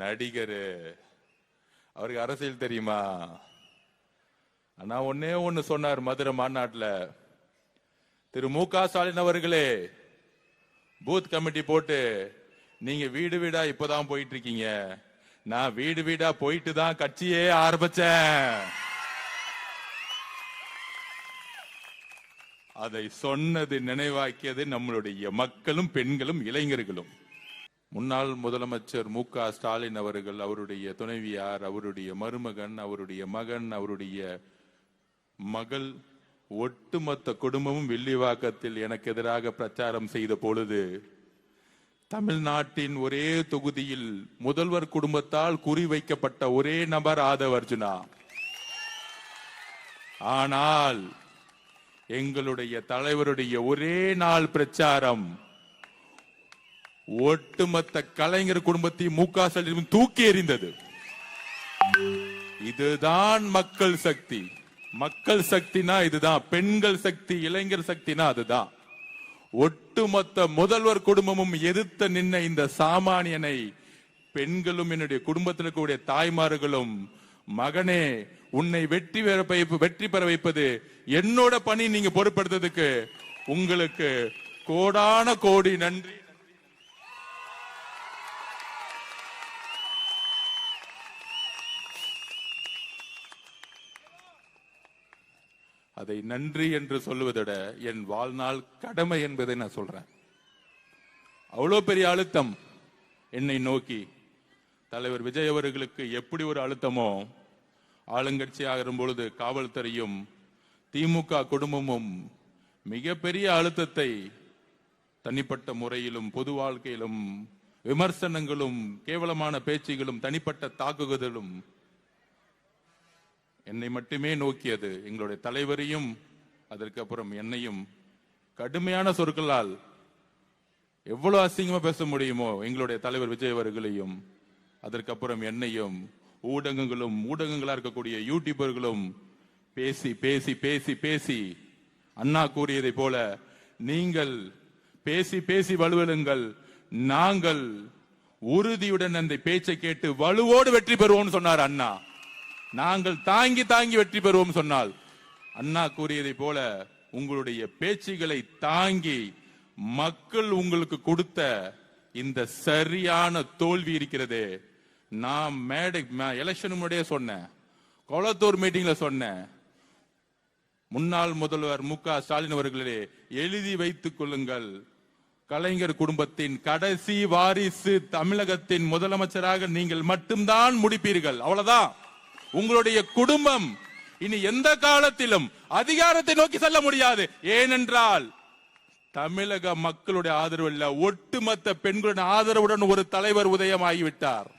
நடிகர், அவருக்கு அரசியல் தெரியுமா? ஆனா ஒன்னே ஒண்ணு சொன்னார் மதுரை மாநாட்டில், திரு மு.க. ஸ்டாலின் அவர்களே, பூத் கமிட்டி போட்டு நீங்க வீடு வீடா இப்பதான் போயிட்டு இருக்கீங்க, நான் வீடு வீடா போயிட்டு தான் கட்சியே ஆரம்பிச்சேன். அதை சொன்னது நினைவாக்கியது நம்மளுடைய மக்களும் பெண்களும் இளைஞர்களும். முன்னாள் முதலமைச்சர் மு.க. ஸ்டாலின் அவர்கள், அவருடைய துணைவியார், அவருடைய மருமகன், அவருடைய மகன், அவருடைய மகள், ஒட்டுமொத்த குடும்பமும் வில்லிவாக்கத்தில் எனக்கு எதிராக பிரச்சாரம் செய்த பொழுது, தமிழ்நாட்டின் ஒரே தொகுதியில் முதல்வர் குடும்பத்தால் குறிவைக்கப்பட்ட ஒரே நபர் ஆதவ் அர்ஜுனா. ஆனால் எங்களுடைய தலைவருடைய ஒரே நாள் பிரச்சாரம் ஒட்டுமொத்த கலைஞர் குடும்பத்தை மு.க. ஸ்டாலின் தூக்கி எறிந்தது. இதுதான் மக்கள் சக்தி. மக்கள் சக்தினா இதுதான். பெண்கள் சக்தி, இளைஞர் சக்தினா அதுதான். ஒட்டுமொத்த முதல்வர் குடும்பமும் எதிர்த்து நின்ன இந்த சாமானியனை பெண்களும் என்னுடைய குடும்பத்தில் இருக்கக்கூடிய தாய்மார்களும், மகனே உன்னை வெற்றி பெற வைப்பது என்னோட பணி, நீங்க பொறுப்படுத்ததுக்கு உங்களுக்கு கோடான கோடி நன்றி. அதை நன்றி என்று சொல்லுவதை விட என் வாழ்நாள் கடமை என்பதை நான் சொல்றேன். அவ்வளோ பெரிய அழுத்தம் என்னை நோக்கி தலைவர் விஜய் அவர்களுக்கு எப்படி ஒரு அழுத்தமோ, ஆளுங்கட்சி ஆகும் பொழுது காவல்துறையும் திமுக குடும்பமும் மிகப்பெரிய அழுத்தத்தை தனிப்பட்ட முறையிலும் பொது வாழ்க்கையிலும் விமர்சனங்களும் கேவலமான பேச்சுகளும் தனிப்பட்ட தாக்குதலும் என்னை மட்டுமே நோக்கியது. எங்களுடைய தலைவரையும் அதற்கு அப்புறம் என்னையும் கடுமையான சொற்களால் எவ்வளவு அசிங்கமா பேச முடியுமோ எங்களுடைய தலைவர் விஜய் அவர்களையும், அதற்கு அப்புறம் என்னையும் ஊடகங்களும் ஊடகங்களா இருக்கக்கூடிய யூடியூபர்களும் பேசி பேசி பேசி பேசி அண்ணா கூறியதை போல, நீங்கள் பேசி பேசி வலுவலுங்கள், நாங்கள் உறுதியுடன் அந்த பேச்சை கேட்டு வலுவோடு வெற்றி பெறுவோம் சொன்னார் அண்ணா. நாங்கள் தாங்கி தாங்கி வெற்றி பெறுவோம் சொன்னால், அண்ணா கூறியதை போல உங்களுடைய பேச்சுகளை தாங்கி மக்கள் உங்களுக்கு கொடுத்த இந்த சரியான தோல்வி இருக்கிறதே. நான் எலெக்ஷன் முன்னாடியே சொன்னேன், கொளத்தூர் மீட்டிங்ல சொன்னேன், முன்னாள் முதல்வர் மு.க. ஸ்டாலின் அவர்களே, எழுதி வைத்துக் கொள்ளுங்கள், கலைஞர் குடும்பத்தின் கடைசி வாரிசு தமிழகத்தின் முதலமைச்சராக நீங்கள் மட்டும்தான் முடிப்பீர்கள். அவ்வளவுதான். உங்களுடைய குடும்பம் இனி எந்த காலத்திலும் அதிகாரத்தை நோக்கி செல்ல முடியாது. ஏனென்றால் தமிழக மக்களுடைய ஆதரவு இல்ல, ஒட்டுமொத்த பெண்களுடைய ஆதரவுடன் ஒரு தலைவர் உதயமாகிவிட்டார்.